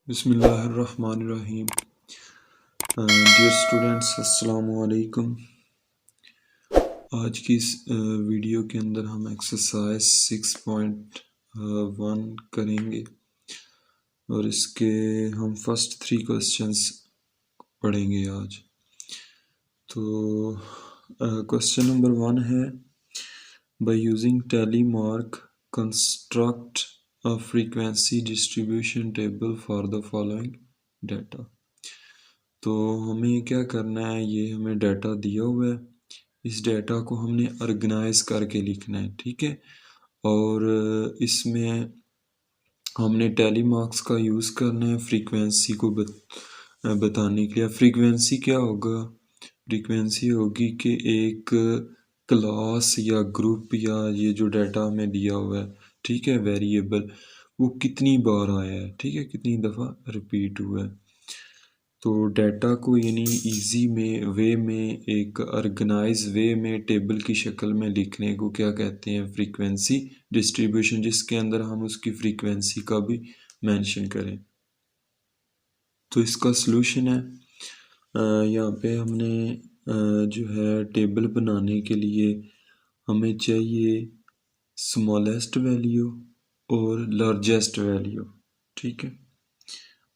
बिस्मिल्लाहिर्रहमानिर्रहीम। Dear students, अस्सलामु अलैकुम। आज की इस वीडियो के अंदर हम एक्सरसाइज 6.1 करेंगे और इसके हम फर्स्ट 3 क्वेश्चंस पढ़ेंगे आज। तो क्वेश्चन नंबर 1 है, by using tally mark construct a frequency distribution table for the following data। तो हमें क्या करना है, ये हमें डाटा दिया हुआ है, इस डाटा को हमने ऑर्गेनाइज करके लिखना है, ठीक है। और इसमें हमने टैली मार्क्स का यूज़ करना है फ्रीक्वेंसी को बताने के लिए। फ्रीक्वेंसी क्या होगा? फ्रीक्वेंसी होगी कि एक क्लास या ग्रुप या ये जो डाटा हमें दिया हुआ है, ठीक है, वेरिएबल, वो कितनी बार आया है, ठीक है, कितनी दफ़ा रिपीट हुआ है। तो डाटा को यानी इजी वे में एक ऑर्गेनाइज वे में टेबल की शक्ल में लिखने को क्या कहते हैं? फ्रीक्वेंसी डिस्ट्रीब्यूशन, जिसके अंदर हम उसकी फ्रीक्वेंसी का भी मेंशन करें। तो इसका सलूशन है, यहाँ पे हमने जो है टेबल बनाने के लिए हमें चाहिए स्मॉलेस्ट वैल्यू और लार्जेस्ट वैल्यू, ठीक है।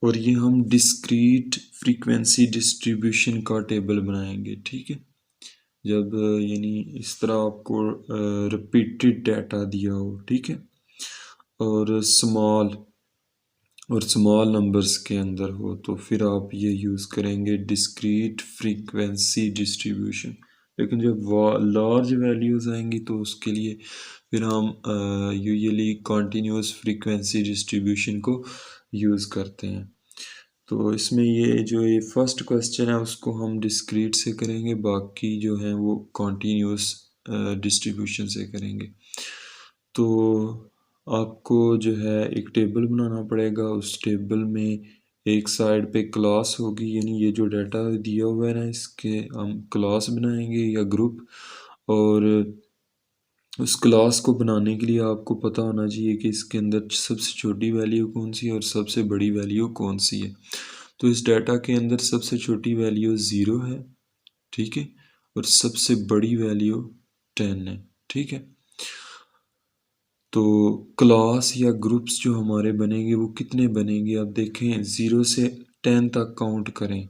और ये हम डिस्क्रीट फ्रीक्वेंसी डिस्ट्रीब्यूशन का टेबल बनाएंगे, ठीक है। जब यानी इस तरह आपको रिपीटेड डाटा दिया हो, ठीक है, और स्मॉल नंबर्स के अंदर हो, तो फिर आप ये यूज़ करेंगे डिस्क्रीट फ्रीक्वेंसी डिस्ट्रीब्यूशन। लेकिन जब लार्ज वैल्यूज़ आएंगी तो उसके लिए फिर हम यूजुअली कॉन्टीन्यूस फ्रीक्वेंसी डिस्ट्रीब्यूशन को यूज़ करते हैं। तो इसमें ये फर्स्ट क्वेश्चन है उसको हम डिस्क्रीट से करेंगे, बाकी जो है वो कॉन्टीन्यूस डिस्ट्रीब्यूशन से करेंगे। तो आपको जो है एक टेबल बनाना पड़ेगा, उस टेबल में एक साइड पे क्लास होगी, यानी ये जो डाटा दिया हुआ है ना, इसके हम क्लास बनाएंगे या ग्रुप। और उस क्लास को बनाने के लिए आपको पता होना चाहिए कि इसके अंदर सबसे छोटी वैल्यू कौन सी है और सबसे बड़ी वैल्यू कौन सी है। तो इस डाटा के अंदर सबसे छोटी वैल्यू 0 है, ठीक है, और सबसे बड़ी वैल्यू 10 है, ठीक है। तो क्लास या ग्रुप्स जो हमारे बनेंगे वो कितने बनेंगे? आप देखें, 0 से 10 तक काउंट करें।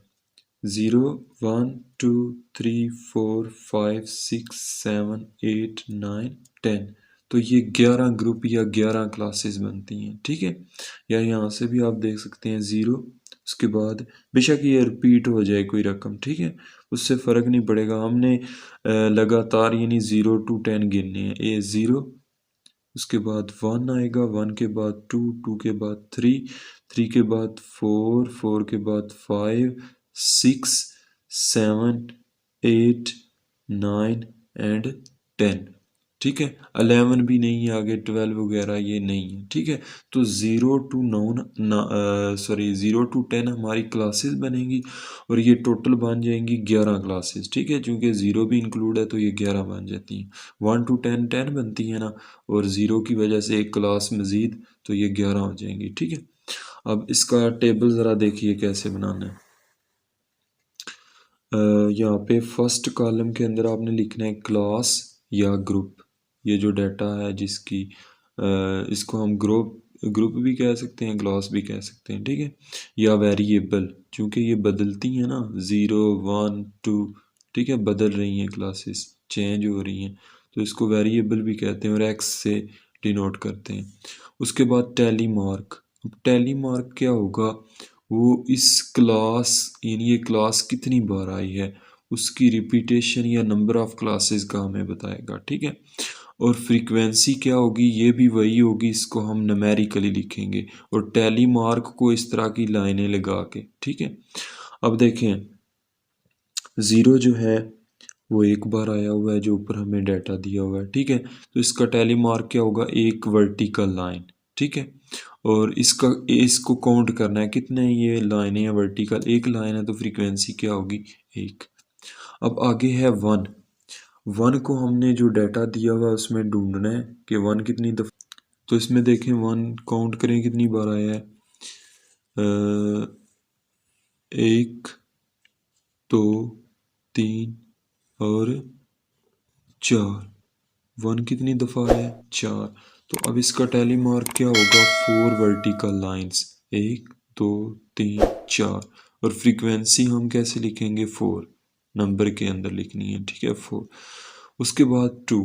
0 1 2 3 4 5 6 7 8 9 10। तो ये 11 ग्रुप या 11 क्लासेस बनती हैं, ठीक है। या यहाँ से भी आप देख सकते हैं 0, उसके बाद बेशक ये रिपीट हो जाए कोई रकम, ठीक है, उससे फ़र्क नहीं पड़ेगा। हमने लगातार यानी 0 to 10 गिनने हैं। ये 0, उसके बाद 1 आएगा, 1 के बाद 2, 2 के बाद 3, 3 के बाद 4, 4 के बाद 5, 6, 7, 8, 9 एंड 10, ठीक है। 11 भी नहीं है, आगे 12 वगैरह ये नहीं है, ठीक है। तो 0 to 10 हमारी क्लासेस बनेंगी और ये टोटल बन जाएंगी 11 क्लासेस, ठीक है। चूँकि 0 भी इंक्लूड है तो ये 11 बन जाती हैं। 1 to 10 10 बनती है ना, और 0 की वजह से एक क्लास मज़ीद, तो ये 11 हो जाएंगी, ठीक है। अब इसका टेबल ज़रा देखिए कैसे बनाना है। यहाँ पे फर्स्ट कॉलम के अंदर आपने लिखना है क्लास या ग्रुप, ये जो डाटा है जिसकी इसको हम ग्रुप भी कह सकते हैं, क्लास भी कह सकते हैं, ठीक है, या वेरिएबल, क्योंकि ये बदलती हैं ना, 0 1 2, ठीक है, बदल रही हैं, क्लासेस चेंज हो रही हैं, तो इसको वेरिएबल भी कहते हैं और एक्स से डिनोट करते हैं। उसके बाद टैली मार्क। टैली मार्क क्या होगा? वो इस क्लास यानी ये क्लास कितनी बार आई है उसकी रिपीटेशन या नंबर ऑफ क्लासेस का हमें बताएगा, ठीक है। और फ्रीक्वेंसी क्या होगी? ये भी वही होगी, इसको हम न्यूमेरिकली लिखेंगे और टैली मार्क को इस तरह की लाइनें लगा के, ठीक है। अब देखें, 0 जो है वो एक बार आया हुआ है जो ऊपर हमें डाटा दिया हुआ है, ठीक है। तो इसका टैली मार्क क्या होगा? एक वर्टिकल लाइन, ठीक है। और इसको काउंट करना है, कितने ये लाइन है वर्टिकल? एक लाइन है, तो फ्रीक्वेंसी क्या होगी? 1। अब आगे है 1 को हमने जो डाटा दिया हुआ है उसमें ढूंढना है कि 1 कितनी दफ़ा। तो इसमें देखें 1 काउंट करें कितनी बार आया है, 1 2 3 और 4। 1 कितनी दफ़ा है? 4। तो अब इसका टैली मार्क क्या होगा? 4 वर्टिकल लाइंस, 1 2 3 4। और फ्रीक्वेंसी हम कैसे लिखेंगे? 4 नंबर के अंदर लिखनी है, ठीक है, 4। उसके बाद 2।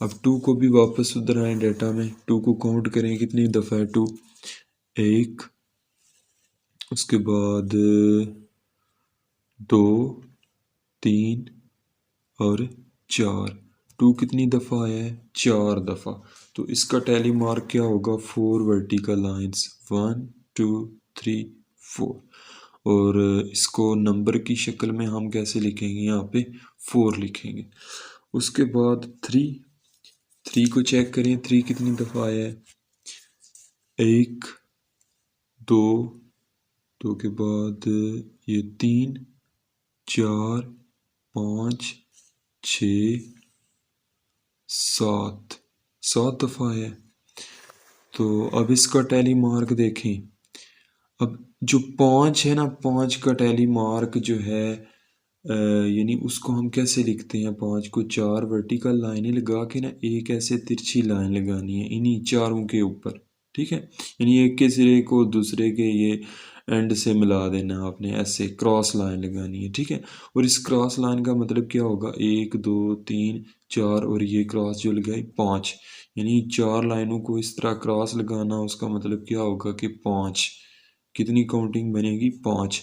अब 2 को भी वापस उधर आए डेटा में, 2 को काउंट करें कितनी दफ़ा है 2? 1, उसके बाद 2 3 और 4। 2 कितनी दफ़ा आया है? 4 दफ़ा। तो इसका टैली मार्क क्या होगा? 4 वर्टिकल लाइंस, 1 2 3 4। और इसको नंबर की शक्ल में हम कैसे लिखेंगे? यहाँ पे 4 लिखेंगे। उसके बाद 3 को चेक करें, 3 कितनी दफ़ा आया है? 1 2 2 के बाद ये 3 4 5 6 7 7 दफ़ा है। तो अब इसका टैली मार्क देखें। अब जो 5 है ना, 5 का टैली मार्क जो है यानी उसको हम कैसे लिखते हैं? 5 को 4 वर्टिकल लाइनें लगा के ना एक ऐसे तिरछी लाइन लगानी है इन्हीं चारों के ऊपर, ठीक है। यानी एक के सिरे को दूसरे के ये एंड से मिला देना आपने, ऐसे क्रॉस लाइन लगानी है, ठीक है। और इस क्रॉस लाइन का मतलब क्या होगा? 1 2 3 4 और ये क्रॉस जो लगाई 5। यानी 4 लाइनों को इस तरह क्रॉस लगाना, उसका मतलब क्या होगा कि 5। कितनी काउंटिंग बनेगी? 5।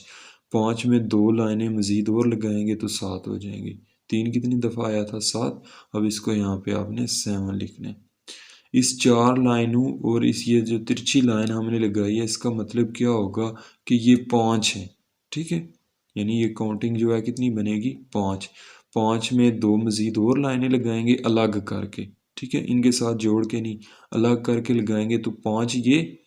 5 में 2 लाइनें मज़ीद और लगाएंगे तो 7 हो जाएंगे। 3 कितनी दफ़ा आया था? 7। अब इसको यहाँ पे आपने 7 लिखना है। इस 4 लाइनों और इस ये जो तिरछी लाइन हमने लगाई है, इसका मतलब क्या होगा कि ये 5 है, ठीक है। यानी ये काउंटिंग जो है कितनी बनेगी? 5। 5 में 2 मज़ीद और लाइनें लगाएंगे अलग करके, ठीक है, इनके साथ जोड़ के नहीं, अलग करके लगाएंगे तो 5 ये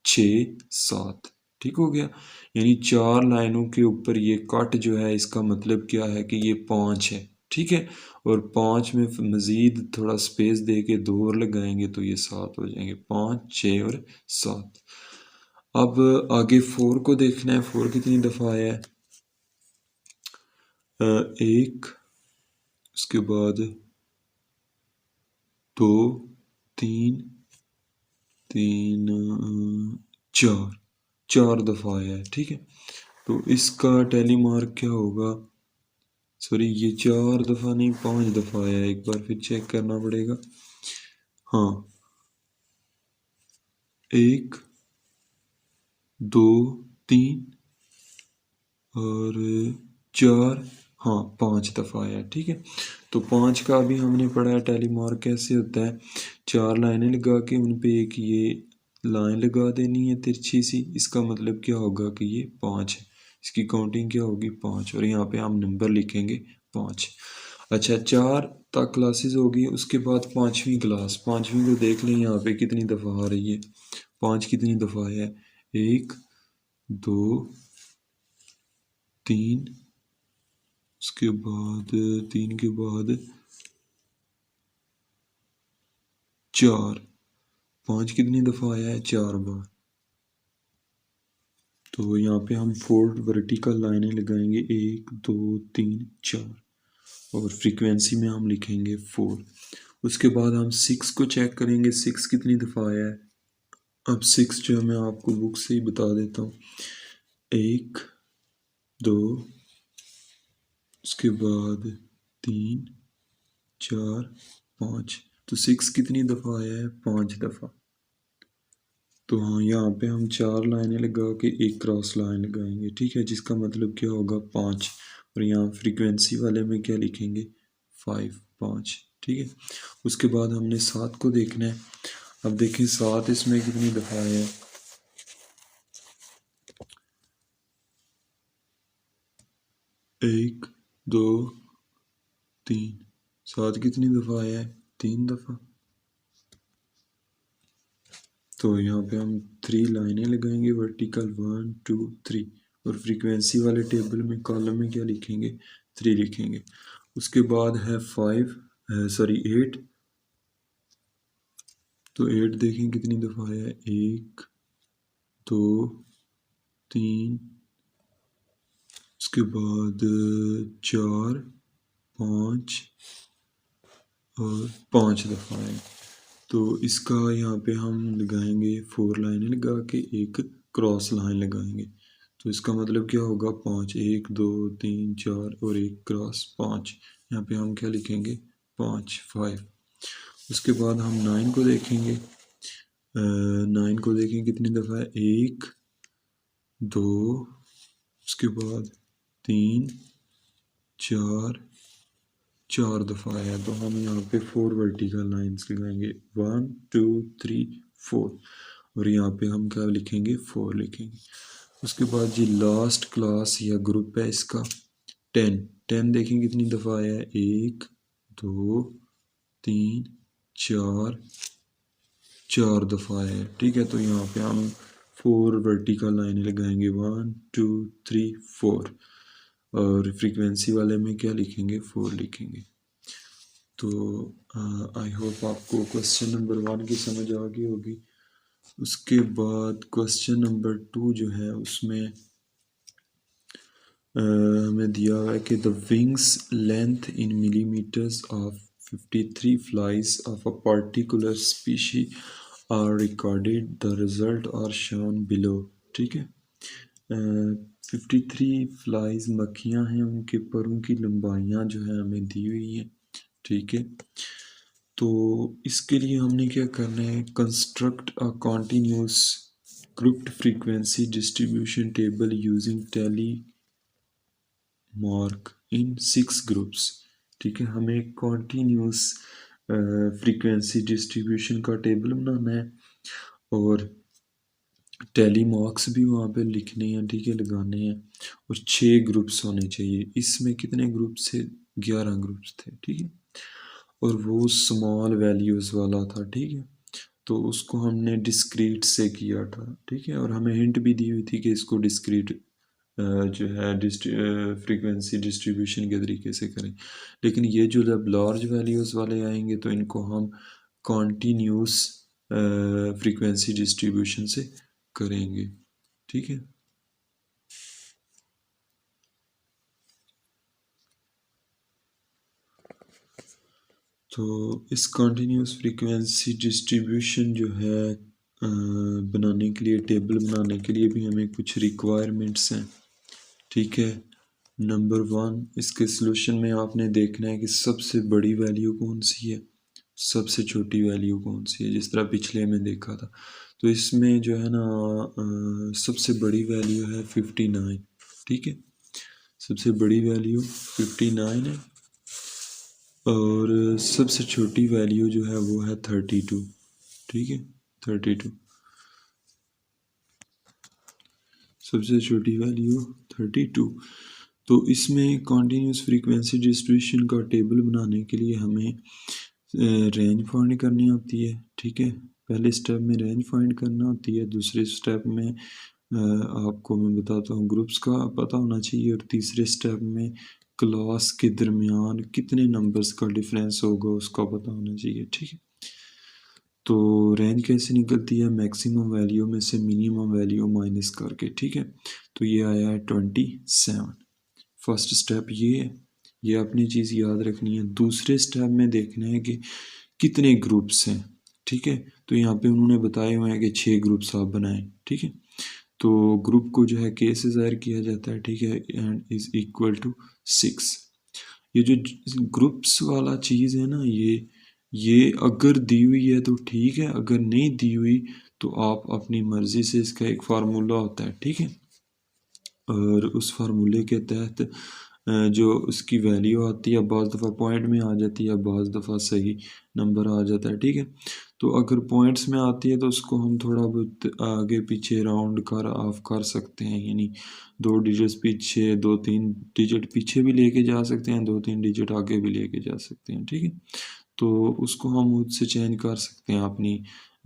6 7, ठीक हो गया। यानी 4 लाइनों के ऊपर ये कट जो है, इसका मतलब क्या है कि ये 5 है, ठीक है। और 5 में मज़ीद थोड़ा स्पेस दे के 2 और लगाएंगे तो ये 7 हो जाएंगे। 5 6 और 7। अब आगे 4 को देखना है। 4 कितनी दफ़ा आया है? 1, उसके बाद 2 3 3 4, 4 दफ़ा आया है, ठीक है। तो इसका टैली मार्क क्या होगा? सॉरी, ये 4 दफ़ा नहीं 5 दफ़ा आया है, एक बार फिर चेक करना पड़ेगा। हाँ, 1 2 3 और 4, हाँ 5 दफ़ा आया, ठीक है। तो 5 का भी हमने पढ़ा है टैली मार्क कैसे होता है। 4 लाइनें लगा के उन पे एक ये लाइन लगा देनी है तिरछी सी, इसका मतलब क्या होगा कि ये 5 है। इसकी काउंटिंग क्या होगी? 5। और यहाँ पे हम नंबर लिखेंगे 5। अच्छा, 4 तक क्लासेस होगी। उसके बाद 5वीं क्लास, 5वीं को देख लें यहाँ पे कितनी दफ़ा आ रही है। 5 कितनी दफ़ा है? 1 2 3, उसके बाद 3 के बाद 4। 5 कितनी दफ़ा आया है? 4 बार। तो यहाँ पे हम 4 वर्टिकल लाइनें लगाएंगे, 1 2 3 4। और फ्रीक्वेंसी में हम लिखेंगे 4। उसके बाद हम 6 को चेक करेंगे, 6 कितनी दफ़ा आया है। अब 6 जो है मैं आपको बुक से ही बता देता हूँ। 1 2, उसके बाद 3 4 5। तो 6 कितनी दफ़ा आया है? 5 दफ़ा। तो हाँ, यहाँ पे हम 4 लाइनें लगा के एक क्रॉस लाइन लगाएंगे, ठीक है, जिसका मतलब क्या होगा? 5। और यहाँ फ्रीक्वेंसी वाले में क्या लिखेंगे? 5, ठीक है। उसके बाद हमने 7 को देखना है। अब देखें 7 इसमें कितनी दफ़ा आया है। 1 2 3। 7 कितनी दफ़ा आया है? 3 दफ़ा। तो यहाँ पे हम 3 लाइनें लगाएंगे वर्टिकल, 1 2 3। और फ्रीक्वेंसी वाले टेबल में कॉलम में क्या लिखेंगे? 3 लिखेंगे। उसके बाद है 8। तो 8 देखें कितनी दफ़ा आया है। 1 2 3, उसके बाद 4, 5 और 5 दफ़ा है। तो इसका यहाँ पे हम लगाएंगे 4 लाइनें लगा के एक क्रॉस लाइन लगाएंगे। तो इसका मतलब क्या होगा 5, 1 2 3 4 और एक क्रॉस 5। यहाँ पे हम क्या लिखेंगे 5 5। उसके बाद हम 9 को देखेंगे। 9 को देखें कितनी दफ़ा है 1 2, उसके बाद 3 4 4 दफ़ा है। तो हम यहाँ पे 4 वर्टिकल लाइंस लगाएंगे 1 2 3 4 और यहाँ पे हम क्या लिखेंगे 4 लिखेंगे। उसके बाद जी लास्ट क्लास या ग्रुप है इसका 10 10 देखें कितनी दफ़ा आया है 1 2 3 4 4 दफ़ा है। ठीक है, तो यहाँ पे हम 4 वर्टिकल लाइनें लगाएंगे 1 2 3 4 और फ्रीक्वेंसी वाले में क्या लिखेंगे 4 लिखेंगे। तो आई होप आपको क्वेश्चन नंबर 1 की समझ आ गई होगी। उसके बाद क्वेश्चन नंबर 2 जो है उसमें हमें दिया हुआ है कि the wings length in millimetres of 53 flies of a particular species are recorded, the result are shown below. ठीक है, 53 फ्लाइज मक्खियाँ हैं, उनके परों की लंबाइयाँ जो है हमें दी हुई हैं। ठीक है, तो इसके लिए हमने क्या करना है construct a continuous grouped frequency distribution table using tally mark in 6 groups. ठीक है, हमें कॉन्टिन्यूस फ्रीक्वेंसी डिस्ट्रीब्यूशन का टेबल बनाना है और टैली मार्क्स भी वहाँ पे लिखने हैं। ठीक है, लगाने हैं और 6 ग्रुप्स होने चाहिए। इसमें कितने ग्रुप्स थे 11 ग्रुप्स थे। ठीक है, और वो स्मॉल वैल्यूज़ वाला था। ठीक है, तो उसको हमने डिस्क्रीट से किया था। ठीक है, और हमें हिंट भी दी हुई थी कि इसको डिस्क्रीट जो है फ्रीक्वेंसी डिस्ट्रीब्यूशन के तरीके से करें। लेकिन ये जो जब लार्ज वैल्यूज़ वाले आएंगे तो इनको हम कॉन्टीन्यूस फ्रीक्वेंसी डिस्ट्रीब्यूशन से करेंगे। ठीक है, तो इस कॉन्टीन्यूस फ्रीक्वेंसी डिस्ट्रीब्यूशन जो है बनाने के लिए, टेबल बनाने के लिए भी हमें कुछ रिक्वायरमेंट्स हैं। ठीक है, नंबर 1 इसके सलूशन में आपने देखना है कि सबसे बड़ी वैल्यू कौन सी है, सबसे छोटी वैल्यू कौन सी है, जिस तरह पिछले में देखा था। तो इसमें जो है ना सबसे बड़ी वैल्यू है 59। ठीक है, सबसे बड़ी वैल्यू 59 है और सबसे छोटी वैल्यू जो है वो है 32। ठीक है, 32 सबसे छोटी वैल्यू 32। तो इसमें कॉन्टीन्यूस फ्रीक्वेंसी डिस्ट्रीब्यूशन का टेबल बनाने के लिए हमें रेंज फाइंड करनी होती है। ठीक है, पहले स्टेप में रेंज फाइंड करना होती है, दूसरे स्टेप में आपको मैं बताता हूँ ग्रुप्स का पता होना चाहिए और तीसरे स्टेप में क्लास के दरमियान कितने नंबर्स का डिफरेंस होगा उसका पता होना चाहिए। ठीक है, तो रेंज कैसे निकलती है मैक्सिमम वैल्यू में से मिनिमम वैल्यू माइनस करके। ठीक है, तो ये आया है 27। फर्स्ट स्टेप ये है, ये अपनी चीज़ याद रखनी है। दूसरे स्टेप में देखना है कि कितने ग्रुप्स हैं। ठीक है, तो यहाँ पे उन्होंने बताए हुए हैं कि 6 ग्रुप्स आप बनाएं। ठीक है, तो ग्रुप को जो है के से ज़ाहिर किया जाता है। ठीक है, एंड इज इक्वल टू 6। ये जो ग्रुप्स वाला चीज़ है ना, ये अगर दी हुई है तो ठीक है, अगर नहीं दी हुई तो आप अपनी मर्ज़ी से, इसका एक फार्मूला होता है। ठीक है, और उस फार्मूले के तहत जो उसकी वैल्यू आती है, बाज़ दफ़ा पॉइंट में आ जाती है, बाज़ दफ़ा सही नंबर आ जाता है। ठीक है, तो अगर पॉइंट्स में आती है तो उसको हम थोड़ा बहुत आगे पीछे राउंड कर ऑफ कर सकते हैं, यानी 2 डिजिट्स पीछे, 2-3 डिजिट पीछे भी लेके जा सकते हैं, 2-3 डिजिट आगे भी लेके जा सकते हैं। ठीक है, तो उसको हम उससे चेंज कर सकते हैं अपनी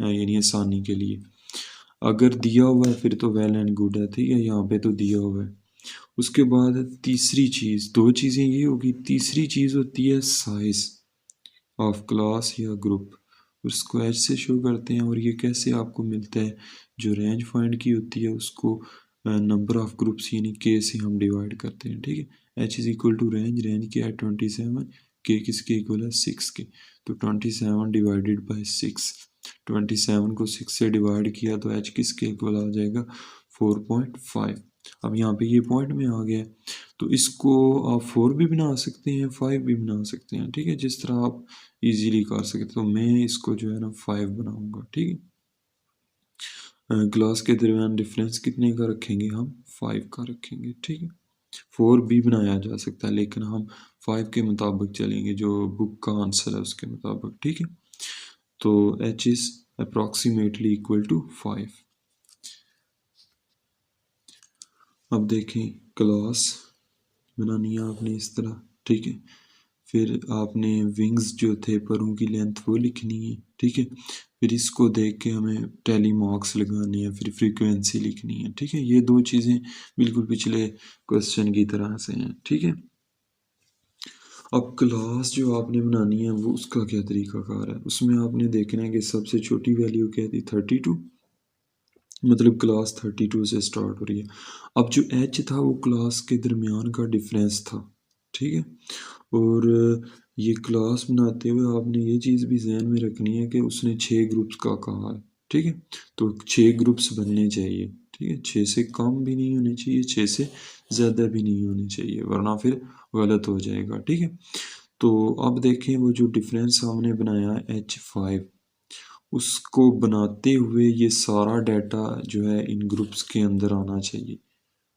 यानी आसानी के लिए। अगर दिया हुआ है फिर तो वेल एंड गुड है। ठीक है, यहाँ पे तो दिया हुआ है। उसके बाद तीसरी चीज़, 2 चीज़ें ये होगी, तीसरी चीज़ होती है साइज़ ऑफ क्लास या ग्रुप, उसको एच से शो करते हैं। और ये कैसे आपको मिलता है, जो रेंज फाइंड की होती है उसको नंबर ऑफ ग्रुप्स यानी के से हम डिवाइड करते हैं, ठीक है। h is equal to range, range क्या है 27, के किसके इक्वल है 6 के, तो 27 डिवाइडेड बाई 6, 27 को 6 से डिवाइड किया तो h किसके इक्वल आ जाएगा 4.5। अब यहाँ पे ये पॉइंट में आ गया, तो इसको आप 4 भी बना सकते हैं, 5 भी बना सकते हैं, ठीक है, जिस तरह आप इजीली कर सकते। तो मैं इसको जो है ना 5 बनाऊंगा, ठीक है। ग्लास के दरमियान डिफरेंस कितने का रखेंगे हम 5 का रखेंगे, ठीक है। 4 भी बनाया जा सकता है लेकिन हम 5 के मुताबिक चलेंगे, जो बुक का आंसर है उसके मुताबिक, ठीक है। तो h is approximately equal to 5। अब देखें क्लास बनानी है आपने इस तरह, ठीक है। फिर आपने विंग्स जो थे परों की लेंथ वो लिखनी है, ठीक है। फिर इसको देख के हमें टैली मार्क्स लगाने हैं, फिर फ्रीक्वेंसी लिखनी है, ठीक है। ये दो चीज़ें बिल्कुल पिछले क्वेश्चन की तरह से हैं, ठीक है। अब क्लास जो आपने बनानी है वो उसका क्या तरीकाकार है, उसमें आपने देखना है कि सबसे छोटी वैल्यू क्या थी 32, मतलब क्लास 32 से स्टार्ट हो रही है। अब जो h था वो क्लास के दरमियान का डिफरेंस था, ठीक है। और ये क्लास बनाते हुए आपने ये चीज़ भी जहन में रखनी है कि उसने 6 ग्रुप्स का कहा है, ठीक है। तो 6 ग्रुप्स बनने चाहिए, ठीक है। 6 से कम भी नहीं होने चाहिए, 6 से ज़्यादा भी नहीं होने चाहिए, वरना फिर गलत हो जाएगा, ठीक है। तो अब देखें वो जो डिफरेंस हमने बनाया है H5, उसको बनाते हुए ये सारा डाटा जो है इन ग्रुप्स के अंदर आना चाहिए।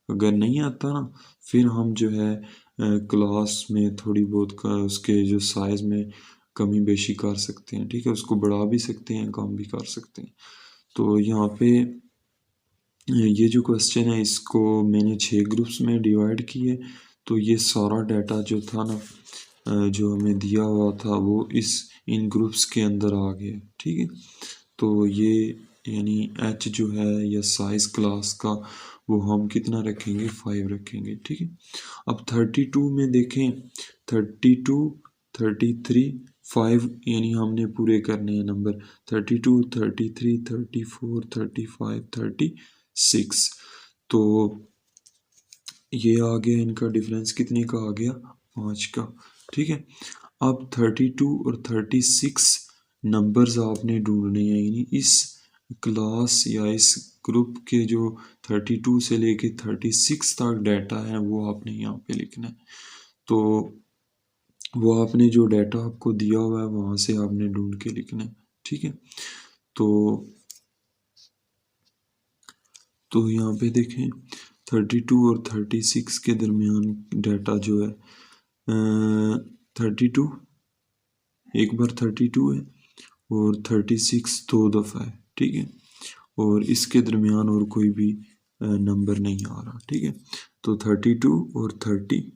अगर नहीं आता ना, फिर हम जो है क्लास में थोड़ी बहुत उसके जो साइज़ में कमी बेशी कर सकते हैं, ठीक है। उसको बढ़ा भी सकते हैं, कम भी कर सकते हैं। तो यहाँ पे ये जो क्वेश्चन है इसको मैंने 6 ग्रुप्स में डिवाइड किए, तो ये सारा डाटा जो था ना जो हमें दिया हुआ था वो इन ग्रुप्स के अंदर आ गया, ठीक है। तो ये यानी h जो है या साइज क्लास का वो हम कितना रखेंगे 5 रखेंगे, ठीक है। अब 32 में देखें 32, 33, 5 यानी हमने पूरे करने हैं नंबर 32, 33, 34, 35, 36। तो ये आ गया, इनका डिफरेंस कितने का आ गया 5 का, ठीक है। अब 32 और 36 नंबर्स आपने ढूंढने हैं, यानी इस क्लास या इस ग्रुप के जो 32 से लेके 36 तक डाटा है वो आपने यहाँ पे लिखना है। तो वो आपने जो डाटा आपको दिया हुआ है वहाँ से आपने ढूंढ के लिखना है, ठीक है। तो यहाँ पे देखें 32 और 36 के दरमियान डाटा जो है 32 एक बार 32 है और 36 दो दफ़ा है, ठीक है। और इसके दरमियान और कोई भी नंबर नहीं आ रहा, ठीक है। तो 32 और 30,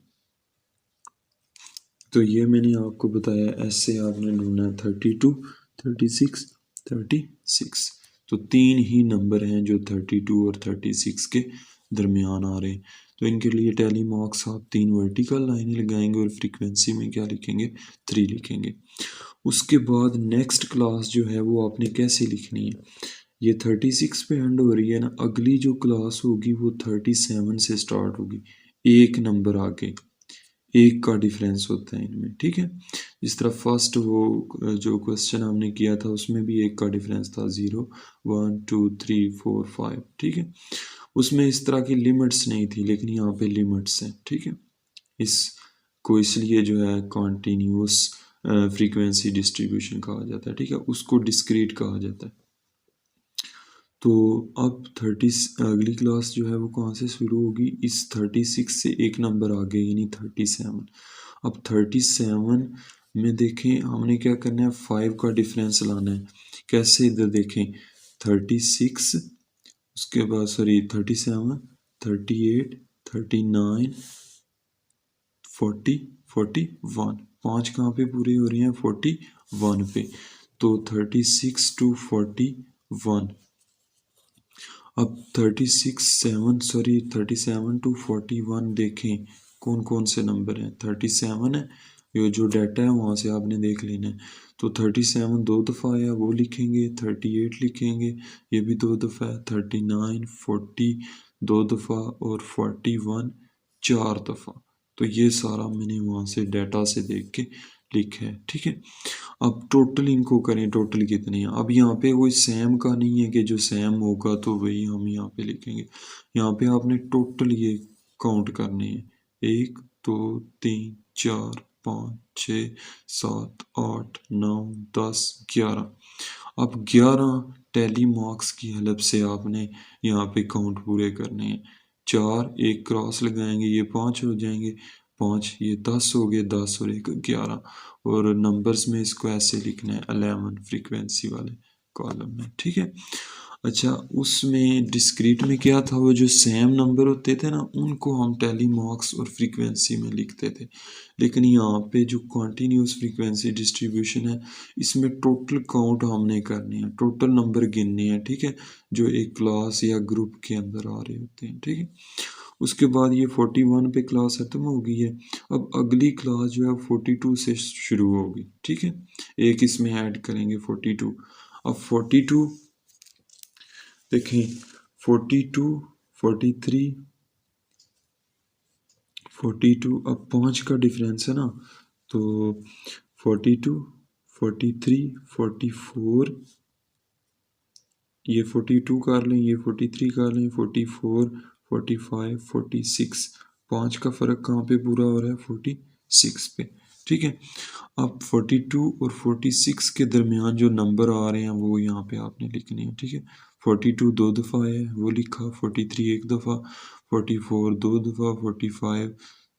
तो ये मैंने आपको बताया ऐसे आपने ढूंढना है 32, 36, 36। तो 3 ही नंबर हैं जो 32 और 36 के दरमियान आ रहे हैं। तो इनके लिए टैली मार्क्स आप 3 वर्टिकल लाइनें लगाएंगे और फ्रीक्वेंसी में क्या लिखेंगे 3 लिखेंगे। उसके बाद नेक्स्ट क्लास जो है वो आपने कैसे लिखनी है, ये 36 पे एंड हो रही है ना, अगली जो क्लास होगी वो 37 से स्टार्ट होगी, एक नंबर आगे, एक का डिफरेंस होता है इनमें, ठीक है। जिस तरह फर्स्ट वो जो क्वेश्चन हमने किया था उसमें भी एक का डिफरेंस था 0, 1, 2, 3, 4, 5, ठीक है। उसमें इस तरह की लिमिट्स नहीं थी लेकिन यहाँ पे लिमिट्स हैं, ठीक है। इसको इसलिए जो है कॉन्टीन्यूस फ्रीक्वेंसी डिस्ट्रीब्यूशन कहा जाता है, ठीक है। उसको डिस्क्रीट कहा जाता है। तो अब 30 अगली क्लास जो है वो कहाँ से शुरू होगी, इस 36 से एक नंबर आगे यानी 37। अब 37 में देखें हमने क्या करना है 5 का डिफरेंस लाना है। कैसे, इधर देखें 36, उसके बाद सॉरी 37, 38, 39, 40, 41, 5 कहाँ पे पूरे हो रही हैं 41 पे। तो 36 to 41, अब 37 to 41 देखें कौन कौन से नंबर हैं। 37 है, ये जो डाटा है वहाँ से आपने देख लेना है। तो 37 दो दफ़ा आया वो लिखेंगे, 38 लिखेंगे, ये भी दो दफ़ा है, 39, 40, 2 दफ़ा और 41 4 दफ़ा। तो ये सारा मैंने वहाँ से डाटा से देख के लिखा है, ठीक है। अब टोटल इनको करें, टोटल कितने हैं। अब यहाँ पे कोई सेम का नहीं है कि जो सेम होगा तो वही हम यहाँ पे लिखेंगे। यहाँ पे आपने टोटल ये काउंट करने हैं, 1 2 3 4 5 6 7 8 9 10 11। अब 11 टैली मार्क्स की हेल्प से आपने यहाँ पे काउंट पूरे करने हैं। 4 एक क्रॉस लगाएंगे, ये 5 हो जाएंगे, 5 ये 10 हो गए, 10 और 1 11। और नंबर्स में इसको ऐसे लिखना है 11 फ्रीक्वेंसी वाले कॉलम में, ठीक है। अच्छा, उसमें डिस्क्रीट में क्या था, वो जो सेम नंबर होते थे ना उनको हम टैली मार्क्स और फ्रीक्वेंसी में लिखते थे। लेकिन यहाँ पे जो कॉन्टीन्यूस फ्रीक्वेंसी डिस्ट्रीब्यूशन है, इसमें टोटल काउंट हमने करने हैं, टोटल नंबर गिनने हैं, ठीक है, जो एक क्लास या ग्रुप के अंदर आ रहे होते हैं, ठीक है। उसके बाद ये 41 पे क्लास खत्म हो गई है। अब अगली क्लास जो है 42 से शुरू होगी, ठीक है। एक इसमें ऐड करेंगे 42। अब 42 देखें, 42 43 42, अब 5 का डिफरेंस है ना, तो 42 43 44, ये 42 कर लें, ये 43 कर लें, 44 45 46। 5 का फ़र्क कहाँ पे पूरा हो रहा है, 46 पे, ठीक है। अब 42 और 46 के दरमियान जो नंबर आ रहे हैं वो यहाँ पे आपने लिखने हैं, ठीक है। 42 2 दफ़ा है वो लिखा, 43 एक दफ़ा, 44 2 दफ़ा, 45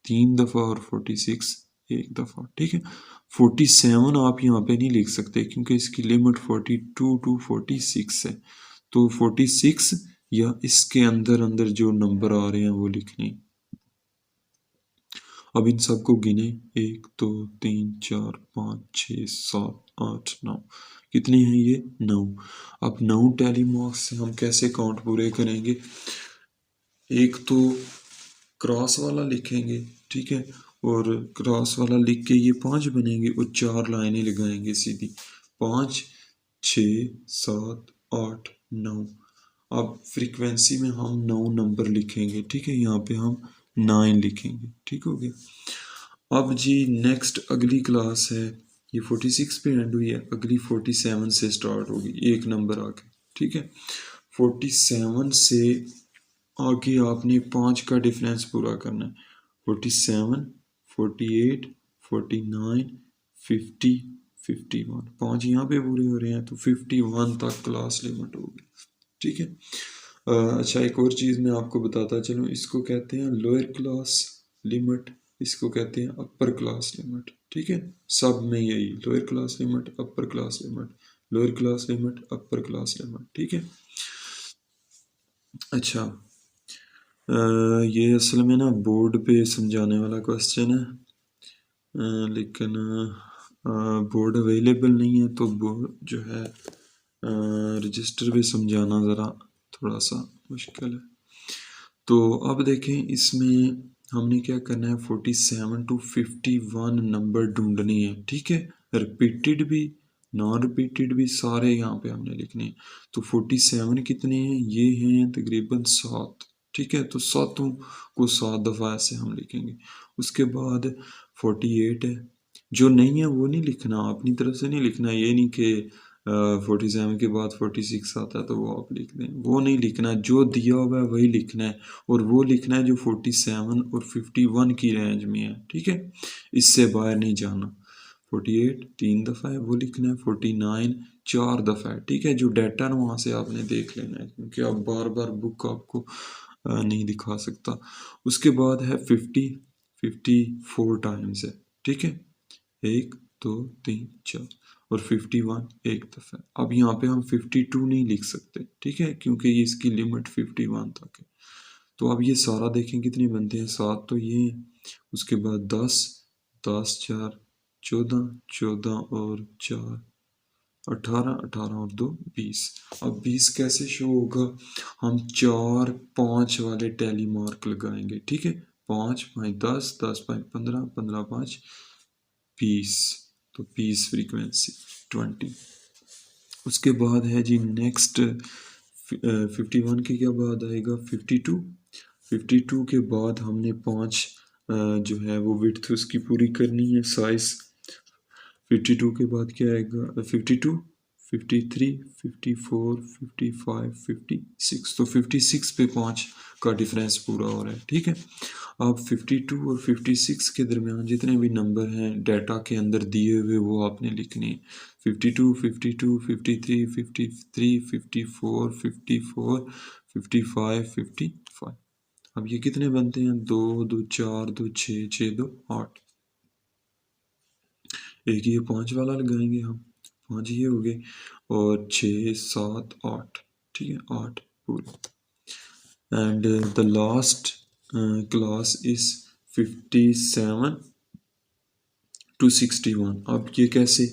3 दफ़ा और 46 एक दफ़ा, ठीक है। 47 आप यहाँ पे नहीं लिख सकते क्योंकि इसकी लिमिट 42 टू 46 है। तो 46 या इसके अंदर अंदर जो नंबर आ रहे हैं वो लिखने। अब इन सबको गिने, 1 2 3 4 5 6 7 8 9, कितने हैं ये, 9। अब 9 टैली मार्क्स से हम कैसे काउंट पूरे करेंगे, एक तो क्रॉस वाला लिखेंगे, ठीक है, और क्रॉस वाला लिख के ये 5 बनेंगे और 4 लाइनें लगाएंगे सीधी, 5 6 7 8 9। अब फ्रीक्वेंसी में हम 9 नंबर लिखेंगे, ठीक है, यहाँ पे हम 9 लिखेंगे, ठीक हो गया। अब जी नेक्स्ट अगली क्लास है, ये 46 पे एंड हुई है, अगली 47 से स्टार्ट होगी, एक नंबर आगे, ठीक है। 47 से आगे आपने 5 का डिफरेंस पूरा करना है, 47 48 49 50 51। 5 यहाँ पे पूरे हो रहे हैं तो 51 तक क्लास लिमिट होगी, ठीक है। अच्छा, एक और चीज़ मैं आपको बताता चलूँ, इसको कहते हैं लोअर क्लास लिमिट, इसको कहते हैं अपर क्लास लिमिट, ठीक है। सब में यही lower class limit, upper class limit, lower class limit, upper class limit, ठीक है। अच्छा, ये असल में ना बोर्ड पे समझाने वाला क्वेश्चन है, लेकिन बोर्ड अवेलेबल नहीं है तो बोर्ड जो है रजिस्टर पे समझाना ज़रा थोड़ा सा मुश्किल है। तो अब देखें, इसमें हमने क्या करना है, 47 टू 51 नंबर ढूंढने हैं, ठीक है। रिपीटेड भी नॉन रिपीटेड भी सारे यहाँ पे हमने लिखने हैं। तो 47 कितने हैं, ये हैं तकरीबन 7, ठीक है। तो 7 को 7 दफ़ा ऐसे हम लिखेंगे। उसके बाद 48 है, जो नहीं है वो नहीं लिखना, अपनी तरफ से नहीं लिखना, ये नहीं कि 47 के बाद 46 आता है तो वो आप लिख दें, वो नहीं लिखना, जो दिया हुआ है वही लिखना है, और वो लिखना है जो 47 और 51 की रेंज में है, ठीक है, इससे बाहर नहीं जाना। 48 3 दफ़ा है वो लिखना है, 49 4 दफ़ा है, ठीक है। जो डाटा ना वहाँ से आपने देख लेना है क्योंकि आप बार बार बुक आपको नहीं दिखा सकता। उसके बाद है 54 टाइम्स है, ठीक है, 1 2 3 4, और 51 एक दफ़ा। अब यहाँ पे हम 52 नहीं लिख सकते, ठीक है, क्योंकि ये इसकी लिमिट 51 तक है। तो अब ये सारा देखें कितने बनते हैं, 7 तो ये हैं, उसके बाद 10 10 4 14 14 और 4 18 18 और 2 20। अब 20 कैसे शो होगा, हम 4 5 वाले टैली मार्क लगाएंगे, ठीक है, 5 5 10 10 5 15 15 5 20, तो 20 फ्रीक्वेंसी 20। उसके बाद है जी नेक्स्ट 51 के क्या बाद आएगा 52। 52 के बाद हमने 5 जो है वो विड्थ उसकी पूरी करनी है, साइज। 52 के बाद क्या आएगा 52, 53, 54, 55, 56। तो 56 पे 5 का डिफरेंस पूरा हो रहा है, ठीक है। अब 52 और 56 के दरमियान जितने भी नंबर हैं डाटा के अंदर दिए हुए वो आपने लिखने हैं। 52, 52, 53, 53, 54, 54, 55, 55। अब ये कितने बनते हैं, 2, 2, 4, 2, 6, 6, 2, 8। एक ये 5 वाला लगाएंगे हम, 5 ये हो गए, और 6, 7, 8, ठीक है, 8 पूरे। And the last class is 57 to 61। अब ये कैसे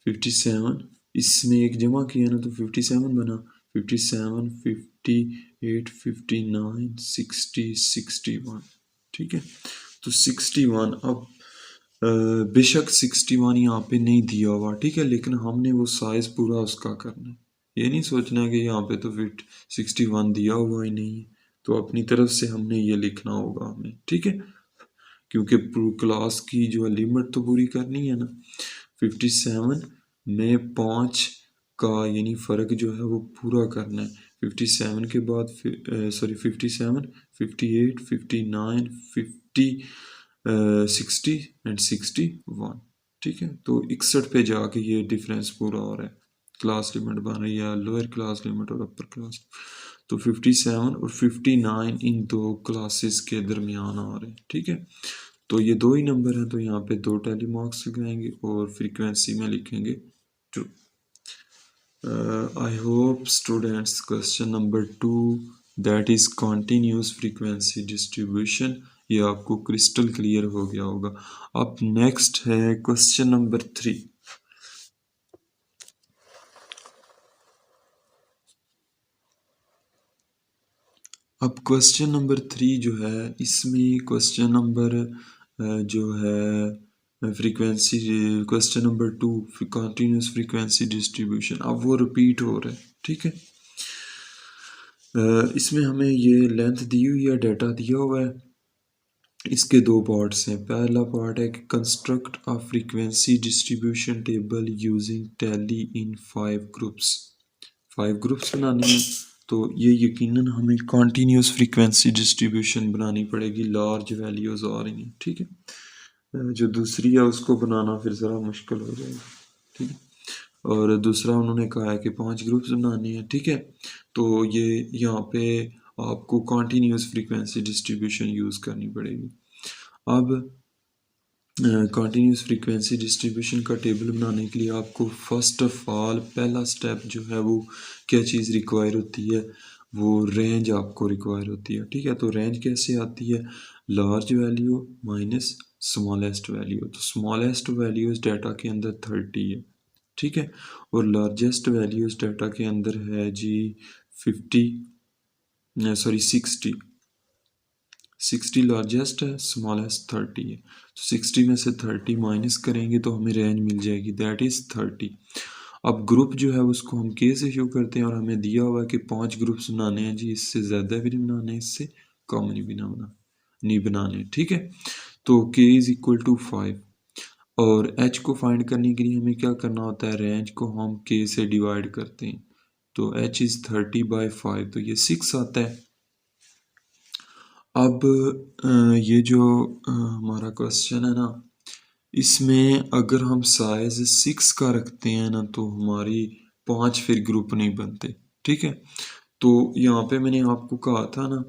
57, इसमें एक जमा किया ना तो 57 बना, 57, 58, 59, 60, 61, ठीक है। तो 61, अब बेशक 61 यहाँ पे नहीं दिया हुआ, ठीक है, लेकिन हमने वो साइज पूरा उसका करना है। ये नहीं सोचना कि यहाँ पे तो फिट 61 दिया हुआ ही नहीं है, तो अपनी तरफ से हमने ये लिखना होगा हमें, ठीक है, क्योंकि क्लास की जो लिमिट तो पूरी करनी है ना। 57 में 5 का यानी फ़र्क जो है वो पूरा करना है। 57 के बाद सॉरी 57, 58, 59, 50, 60 एंड 61, ठीक है। तो 61 पे जाके ये डिफरेंस पूरा हो रहा है, क्लास लिमिट बन रही है, लोअर क्लास लिमिट और अपर क्लास। तो 57 और 59 इन दो क्लासेस के दरमियान आ रहे हैं, ठीक है। तो ये दो ही नंबर हैं, तो यहाँ पे 2 टैली मार्क्स लगाएंगे और फ्रीक्वेंसी में लिखेंगे 2। I hope students question number 2 that is continuous frequency distribution ये आपको क्रिस्टल क्लियर हो गया होगा। अब नेक्स्ट है क्वेश्चन नंबर 3। अब क्वेश्चन नंबर 3 जो है, इसमें क्वेश्चन नंबर जो है frequency, question number 2 continuous frequency distribution, अब वो रिपीट हो रहा है, ठीक है। इसमें हमें ये लेंथ दी हुई है, डाटा दिया हुआ है, इसके दो पार्ट्स हैं। पहला पार्ट है कि construct a frequency distribution table using tally in 5 groups. 5 groups बनाने हैं, तो ये यकीनन हमें कॉन्टीन्यूस फ्रीक्वेंसी डिस्ट्रीब्यूशन बनानी पड़ेगी, लार्ज वैल्यूज आ रही हैं, ठीक है। जो दूसरी है उसको बनाना फिर ज़रा मुश्किल हो जाएगा, ठीक है। और दूसरा उन्होंने कहा है कि 5 ग्रुप्स बनाने हैं, ठीक है। तो ये यहाँ पे आपको कॉन्टीन्यूस फ्रीक्वेंसी डिस्ट्रीब्यूशन यूज़ करनी पड़ेगी। अब कॉन्टीन्यूस फ्रीक्वेंसी डिस्ट्रीब्यूशन का टेबल बनाने के लिए आपको फर्स्ट ऑफ ऑल पहला स्टेप जो है वो क्या चीज़ रिक्वायर होती है, वो रेंज आपको रिक्वायर होती है, ठीक है। तो रेंज कैसे आती है, large value minus smallest value. तो स्मॉलेस्ट वैल्यूज डाटा के अंदर 30 है, ठीक है, और लार्जेस्ट वैल्यूज डाटा के अंदर है जी 60 लार्जेस्ट है, स्मॉलेस्ट 30 है। तो 60 में से 30 माइनस करेंगे तो हमें रेंज मिल जाएगी, दैट इज़ 30। अब ग्रुप जो है उसको हम के से शो करते हैं, और हमें दिया हुआ है कि 5 ग्रुप्स बनाने हैं जी, इससे ज़्यादा भी नहीं बनाने, इससे कम नहीं बनाने, ठीक है। तो के इज़ इक्वल टू 5, और एच को फाइंड करने के लिए हमें क्या करना होता है, रेंज को हम के से डिवाइड करते हैं। तो एच इज़ 30/5, तो ये 6 आता है। अब ये जो हमारा क्वेश्चन है ना, इसमें अगर हम साइज 6 का रखते हैं ना तो हमारी 5 फिर ग्रुप नहीं बनते, ठीक है। तो यहाँ पे मैंने आपको कहा था ना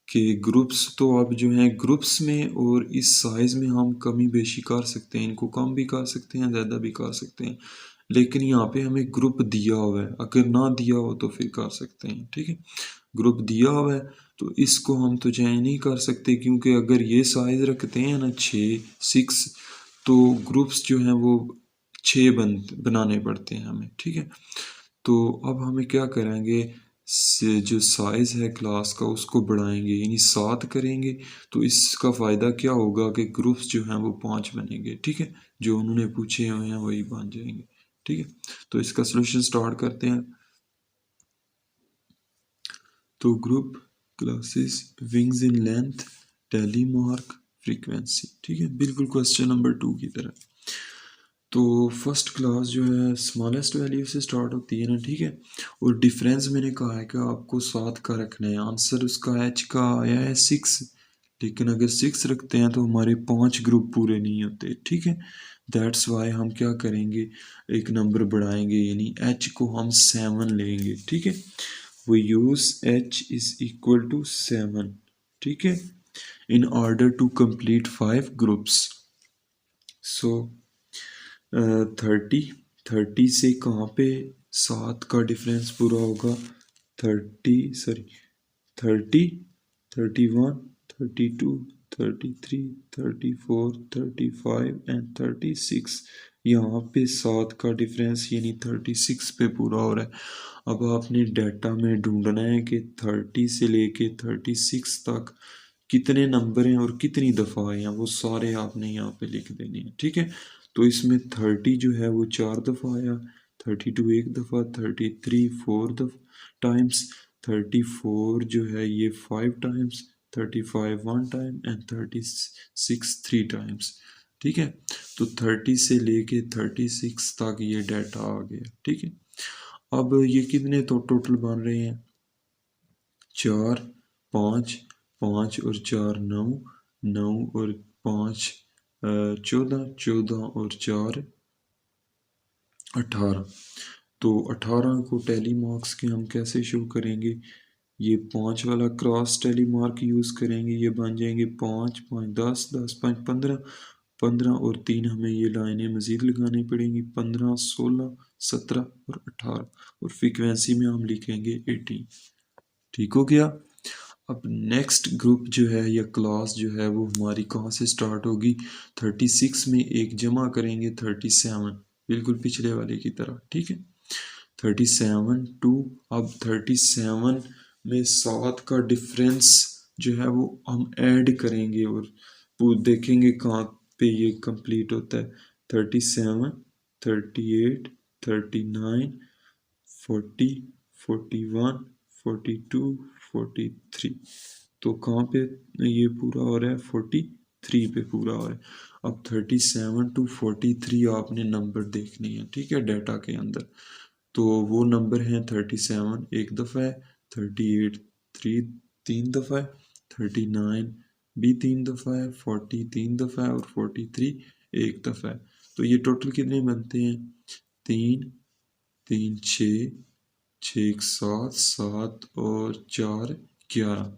कि ग्रुप्स तो अब जो हैं ग्रुप्स में और इस साइज में हम कमी बेशी कर सकते हैं, इनको कम भी कर सकते हैं, ज़्यादा भी कर सकते हैं, लेकिन यहाँ पे हमें ग्रुप दिया हुआ है, अगर ना दिया हो तो फिर कर सकते हैं, ठीक है। ग्रुप दिया हुआ है तो इसको हम तो चेंज नहीं कर सकते, क्योंकि अगर ये साइज रखते हैं ना 6 तो ग्रुप्स जो हैं वो 6 बनाने पड़ते हैं हमें, ठीक है। तो अब हमें क्या करेंगे, जो साइज है क्लास का उसको बढ़ाएंगे, यानी 7 करेंगे, तो इसका फ़ायदा क्या होगा कि ग्रुप्स जो हैं वो 5 बनेंगे, ठीक है, जो उन्होंने पूछे हुए हैं वही बन जाएंगे, ठीक है। तो इसका सोल्यूशन स्टार्ट करते हैं। तो group classes wings in length telemark frequency, ठीक है, बिल्कुल क्वेश्चन नंबर 2 की तरह। तो फर्स्ट क्लास जो है स्मॉलेस्ट वैल्यू से स्टार्ट होती है ना, ठीक है, और डिफरेंस मैंने कहा है कि आपको 7 का रखना है। आंसर उसका एच का आया है 6, लेकिन अगर 6 रखते हैं तो हमारे 5 ग्रुप पूरे नहीं होते, ठीक है। दैट्स वाई हम क्या करेंगे, एक नंबर बढ़ाएंगे, यानी एच को हम 7 लेंगे, ठीक है। we use h is equal to 7, ठीक है, in order to complete 5 groups। so 30 से कहाँ पे 7 का डिफरेंस पूरा होगा, 30 31 32 33 34 35 एंड 36। यहाँ पे 7 का डिफरेंस यानी 36 पे पूरा हो रहा है। अब आपने डाटा में ढूंढना है कि 30 से लेके 36 तक कितने नंबर हैं और कितनी दफ़ा आए हैं, वो सारे आपने यहाँ पे लिख देने हैं, ठीक है। तो इसमें 30 जो है वो 4 दफ़ा आया, 32 एक दफ़ा, 33 4 टाइम्स, 34 जो है ये 5 टाइम्स, 35 1 टाइम एंड 36 3 टाइम्स, ठीक है। तो 30 से लेके 36 तक ये डाटा आ गया, ठीक है। अब ये कितने तो टोटल बन रहे हैं, 4 5 5 और 4 9 9 और 5 14 14 और 4 18। तो 18 को टेली मार्क्स के हम कैसे शो करेंगे, ये 5 वाला क्रॉस टेली मार्क यूज़ करेंगे, ये बन जाएंगे 5 5 10 10 5 15 15 और 3 हमें ये लाइनें मज़ीद लगानी पड़ेंगी, 15 16 17 और 18, और फ्रीक्वेंसी में हम लिखेंगे 18, ठीक हो गया। अब नेक्स्ट ग्रुप जो है या क्लास जो है वो हमारी कहाँ से स्टार्ट होगी, 36 में एक जमा करेंगे 37, बिल्कुल पिछले वाले की तरह, ठीक है। 37 टू, अब 37 में 7 का डिफरेंस जो है वो हम ऐड करेंगे और वो देखेंगे कहाँ पे ये कंप्लीट होता है, 37 38 39 40 41 42 43। तो कहाँ पे ये पूरा हो रहा है, 43 पे पूरा हो रहा है। अब 37 टू 43 आपने नंबर देखनी है, ठीक है, डाटा के अंदर। तो वो नंबर हैं 37 एक दफ़ा है, 38 तीन दफ़ा है, 39 भी 3 दफ़ा है, 40 3 दफ़ा है और 43 एक दफ़ा है। तो ये टोटल कितने बनते हैं, 3 3 6 6 7 7 और 4 11।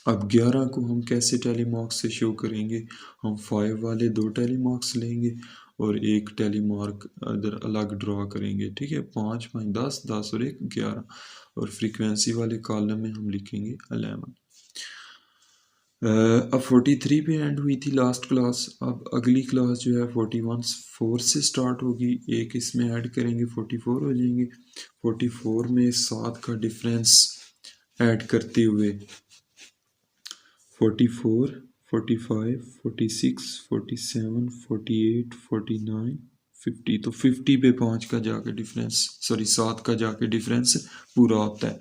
अब 11 को हम कैसे टेली मार्क्स से शो करेंगे, हम 5 वाले 2 टेली मार्क्स लेंगे और एक टेली मार्क अदर अलग ड्रॉ करेंगे, ठीक है, 5 5 10 10 और 1 11, और फ्रीक्वेंसी वाले कॉलम में हम लिखेंगे 11। अब 43 पे एंड हुई थी लास्ट क्लास। अब अगली क्लास जो है 41 4 से स्टार्ट होगी, एक इसमें ऐड करेंगे 44 हो जाएंगे। 44 में 7 का डिफरेंस ऐड करते हुए 44 45 46 47 48 49 50, तो 50 पे 5 का जाके डिफरेंस, सॉरी 7 का जाके डिफरेंस पूरा होता है।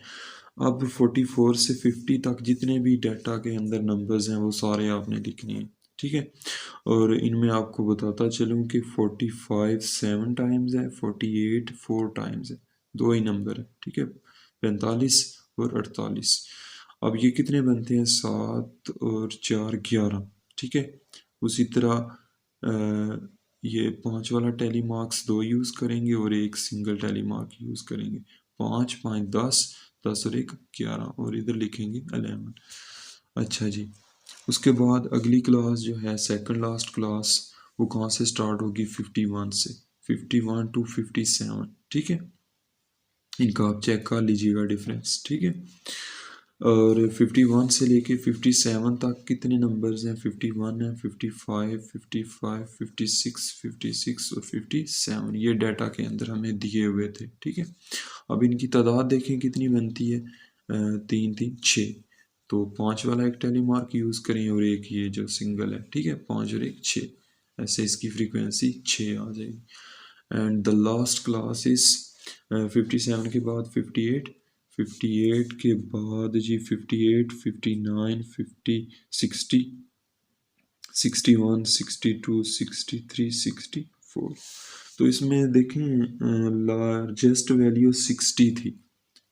अब 44 से 50 तक जितने भी डाटा के अंदर नंबर्स हैं वो सारे आपने लिखने हैं, ठीक है। और इनमें आपको बताता चलूँ कि 45 7 टाइम्स है, 48 4 टाइम्स है, दो ही नंबर है, ठीक है, 45 और 48। अब ये कितने बनते हैं, 7 और 4 11, ठीक है। उसी तरह ये 5 वाला टेली मार्क्स 2 यूज़ करेंगे और एक सिंगल टेली मार्क यूज़ करेंगे, 5 5 10 10 और 1 11, और इधर लिखेंगे 11। अच्छा जी, उसके बाद अगली क्लास जो है सेकंड लास्ट क्लास, वो कहाँ से स्टार्ट होगी, 51 से, 51 टू 57, ठीक है। इनका आप चेक कर लीजिएगा डिफरेंस, ठीक है। और 51 से लेके 57 तक कितने नंबर्स हैं, 51 है, 55 55 56 56 और 57, ये डाटा के अंदर हमें दिए हुए थे, ठीक है। अब इनकी तादाद देखें कितनी बनती है, 3 3 6, तो 5 वाला एक टेली मार्क यूज़ करें और एक ये जो सिंगल है, ठीक है, 5 और 1 6, ऐसे इसकी फ्रीक्वेंसी 6 आ जाएगी। And the last class is 57 के बाद 58 58 के बाद जी 58, 59, 50, 60, 61, 62, 63, 64। तो इसमें देखें लार्जेस्ट वैल्यू 60 थी,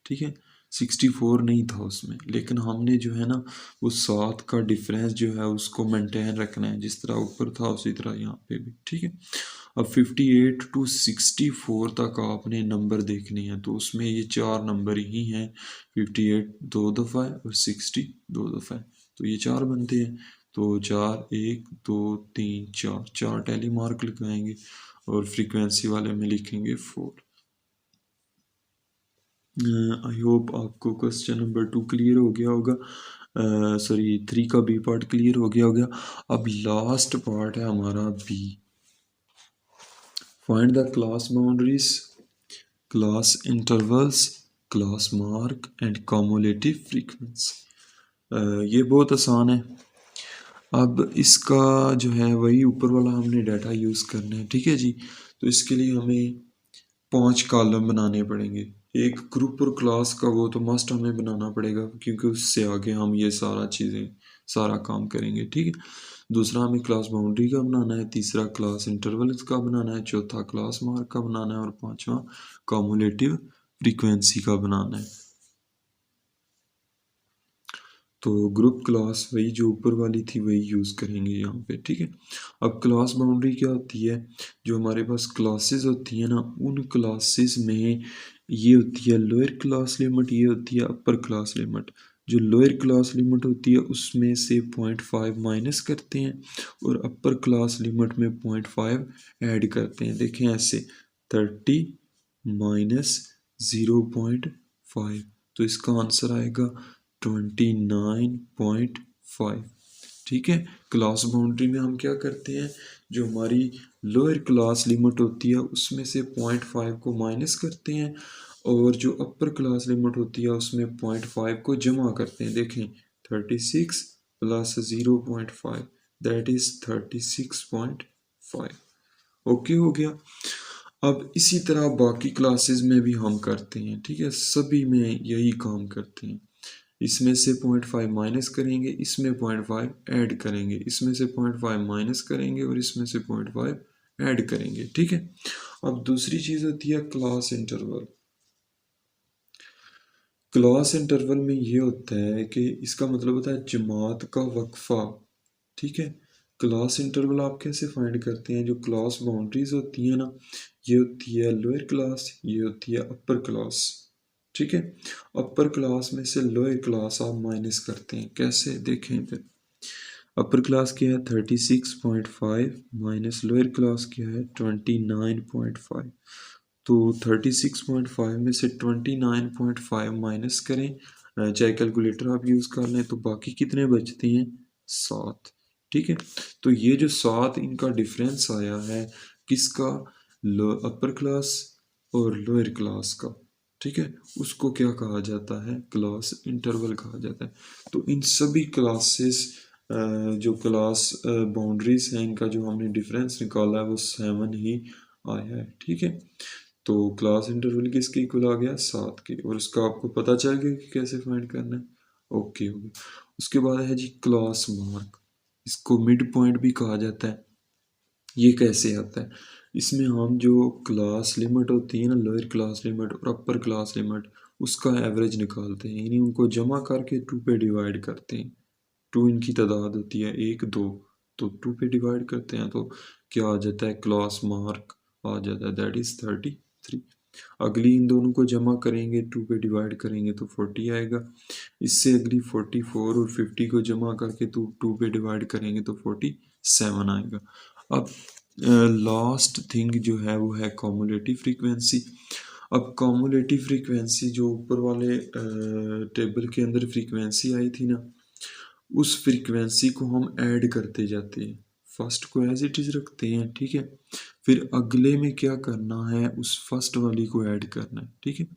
ठीक है। 64 नहीं था उसमें, लेकिन हमने जो है ना वो 7 का डिफरेंस जो है उसको मेंटेन रखना है, जिस तरह ऊपर था उसी तरह यहाँ पे भी, ठीक है। अब 58 टू 64 तक आपने नंबर देखने हैं, तो उसमें ये 4 नंबर ही हैं। 58 2 दफ़ा है और 60 2 दफ़ा है, तो ये 4 बनते हैं। तो 4 1 2 3 4 4 टैली मार्क लगाएंगे और फ्रीक्वेंसी वाले में लिखेंगे 4। आई होप आपको क्वेश्चन नंबर 2 क्लियर हो गया होगा, सॉरी 3 का बी पार्ट क्लियर हो गया होगा। अब लास्ट पार्ट है हमारा B. Find the class boundaries, class intervals, class mark and cumulative frequency. ये बहुत आसान है। अब इसका जो है वही ऊपर वाला हमने डाटा यूज़ करना है, ठीक है जी। तो इसके लिए हमें 5 कॉलम बनाने पड़ेंगे। एक ग्रुप और क्लास का वो तो मस्ट हमें बनाना पड़ेगा, क्योंकि उससे आगे हम ये सारा काम करेंगे, ठीक है। दूसरा हमें क्लास बाउंड्री का बनाना है, तीसरा क्लास इंटरवल का बनाना है, चौथा क्लास मार्क का बनाना है और पांचवा कॉमुलेटिव फ्रीक्वेंसी का बनाना है। तो ग्रुप क्लास वही जो ऊपर वाली थी वही यूज़ करेंगे यहाँ पे, ठीक है। अब क्लास बाउंड्री क्या होती है, जो हमारे पास क्लासेस होती है ना, उन क्लासेस में ये होती है लोअर क्लास लिमिट, ये होती है अपर क्लास लिमिट। जो लोअर क्लास लिमिट होती है उसमें से 0.5 माइनस करते हैं और अपर क्लास लिमिट में 0.5 ऐड करते हैं। देखें ऐसे 30 माइनस 0.5, तो इसका आंसर आएगा 29.5, ठीक है। क्लास बाउंड्री में हम क्या करते हैं, जो हमारी लोअर क्लास लिमिट होती है उसमें से 0.5 को माइनस करते हैं और जो अपर क्लास लिमिट होती है उसमें 0.5 को जमा करते हैं। देखें 36 प्लस 0.5 दैट इज 36.5। ओके हो गया। अब इसी तरह बाकी क्लासेस में भी हम करते हैं, ठीक है, सभी में यही काम करते हैं। इसमें से 0.5 माइनस करेंगे, इसमें 0.5 ऐड करेंगे, इसमें से 0.5 माइनस करेंगे और इसमें से 0.5 ऐड करेंगे, ठीक है। अब दूसरी चीज़ होती है क्लास इंटरवल। क्लास इंटरवल में ये होता है कि इसका मतलब होता है जमात का वक्फा, ठीक है। क्लास इंटरवल आप कैसे फाइंड करते हैं, जो क्लास बाउंड्रीज होती है ना, ये होती है लोअर क्लास, ये होती है अपर क्लास, ठीक है। अपर क्लास में से लोअर क्लास आप माइनस करते हैं, कैसे देखें फिर। अपर क्लास क्या है 36.5 माइनस लोअर क्लास क्या है 29.5। तो 36.5 में से 29.5 माइनस करें, चाहे कैलकुलेटर आप यूज़ कर लें, तो बाकी कितने बचते हैं 7, ठीक है। तो ये जो 7 इनका डिफरेंस आया है किसका, अपर क्लास और लोअर क्लास का, ठीक है, उसको क्या कहा जाता है, क्लास इंटरवल कहा जाता है। तो इन सभी क्लासेस जो क्लास बाउंड्रीज हैं इनका जो हमने डिफरेंस निकाला है वो 7 ही आया है, ठीक है। तो क्लास इंटरवल किसके इक्वल आ गया 7 के, और उसका आपको पता चल गया कि कैसे फाइंड करना है। ओके हो गया। उसके बाद है जी क्लास मार्क, इसको मिड पॉइंट भी कहा जाता है। ये कैसे आता है, इसमें हम जो क्लास लिमिट होती है ना, लोअर क्लास लिमिट और अपर क्लास लिमिट, उसका एवरेज निकालते हैं, यानी उनको जमा करके 2 पे डिवाइड करते हैं। 2 इनकी तादाद होती है 1 2, तो 2 पे डिवाइड करते हैं तो क्या आ जाता है, क्लास मार्क आ जाता है, दैट इज 33। अगली इन दोनों को जमा करेंगे 2 पे डिवाइड करेंगे तो 40 आएगा। इससे अगली 44 और 50 को जमा करके तो 2 पे डिवाइड करेंगे तो 47 आएगा। अब लास्ट थिंग जो है वो है कॉमुलेटिव फ्रीक्वेंसी। अब कॉमुलेटिव फ्रीक्वेंसी जो ऊपर वाले टेबल के अंदर फ्रीक्वेंसी आई थी ना, उस फ्रीक्वेंसी को हम ऐड करते जाते हैं। फर्स्ट को एज इट इज रखते हैं, ठीक है, फिर अगले में क्या करना है, उस फर्स्ट वाली को ऐड करना है, ठीक है।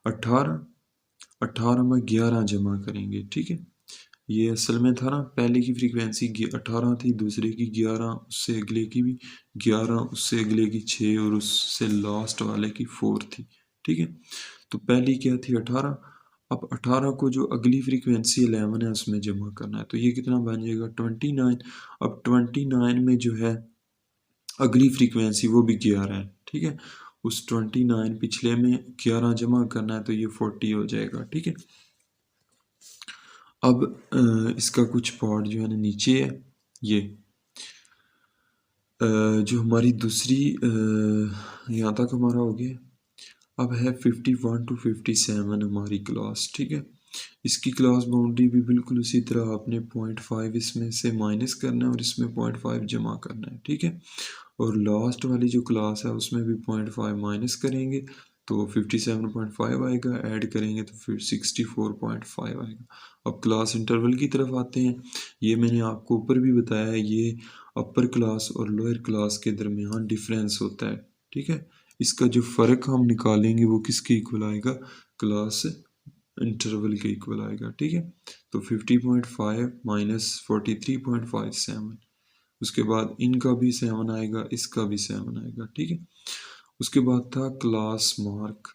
18 में 11 जमा करेंगे, ठीक है। ये असल में था ना, पहले की फ्रीक्वेंसी 18 थी, दूसरे की 11, उससे अगले की भी 11, उससे अगले की 6 और उससे लास्ट वाले की 4 थी, ठीक है। तो पहली क्या थी 18, अब 18 को जो अगली फ्रीक्वेंसी 11 है उसमें जमा करना है, तो ये कितना बन जाएगा 29। अब 29 में जो है अगली फ्रीक्वेंसी वो भी 11 है, ठीक है। उस 29 पिछले में 11 जमा करना है तो ये 40 हो जाएगा, ठीक है। अब इसका कुछ पार्ट जो है ना नीचे है, ये जो हमारी दूसरी यहाँ तक हमारा हो गया। अब है 51 to 57 हमारी क्लास, ठीक है। इसकी क्लास बाउंड्री भी बिल्कुल उसी तरह आपने 0.5 इसमें से माइनस करना है और इसमें 0.5 जमा करना है, ठीक है। और लास्ट वाली जो क्लास है उसमें भी 0.5 माइनस करेंगे तो 57.5 आएगा, ऐड करेंगे तो फिर 64.5 आएगा। अब क्लास इंटरवल की तरफ आते हैं। ये मैंने आपको ऊपर भी बताया है, ये अपर क्लास और लोअर क्लास के दरमियान डिफरेंस होता है, ठीक है। इसका जो फ़र्क हम निकालेंगे वो किसके इक्वल आएगा, क्लास इंटरवल के इक्वल आएगा, ठीक है। तो 50.5 माइनस 43.57, उसके बाद इनका भी 7 आएगा, इसका भी 7 आएगा, ठीक है। उसके बाद था क्लास मार्क,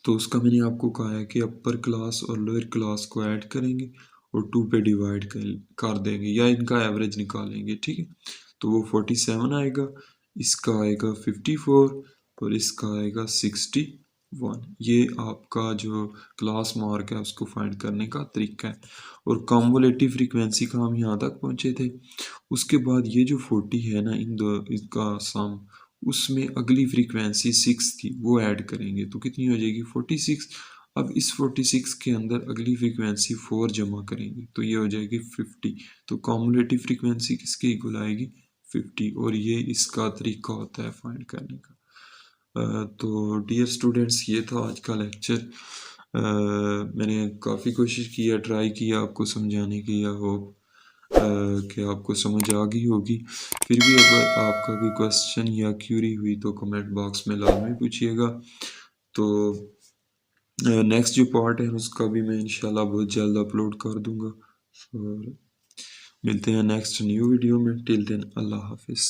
तो उसका मैंने आपको कहा है कि अपर क्लास और लोअर क्लास को ऐड करेंगे और 2 पे डिवाइड कर देंगे या इनका एवरेज निकालेंगे, ठीक है। तो वो 47 आएगा, इसका आएगा 54 और इसका आएगा 61। ये आपका जो क्लास मार्क है उसको फाइंड करने का तरीका है। और कॉम्युलेटिव फ्रीक्वेंसी का हम यहाँ तक पहुँचे थे। उसके बाद ये जो 40 है ना, इन दो इसका सम, उसमें अगली फ्रीक्वेंसी 6 थी वो ऐड करेंगे तो कितनी हो जाएगी 46। अब इस 46 के अंदर अगली फ्रीक्वेंसी 4 जमा करेंगे तो ये हो जाएगी 50। तो कॉम्युलेटिव फ्रीक्वेंसी किसके इक्वल आएगी 50, और ये इसका तरीका होता है फाइंड करने का। तो डियर स्टूडेंट्स, ये था आज का लेक्चर। मैंने काफ़ी कोशिश किया, ट्राई किया आपको समझाने की, या होप कि आपको समझ आ गई होगी। फिर भी अगर आपका कोई क्वेश्चन या क्यूरी हुई तो कमेंट बॉक्स में लाजमी पूछिएगा। तो नेक्स्ट जो पार्ट है उसका भी मैं इंशाल्लाह बहुत जल्द अपलोड कर दूंगा। और मिलते हैं नेक्स्ट न्यू वीडियो में। टिल देन अल्लाह हाफिज़।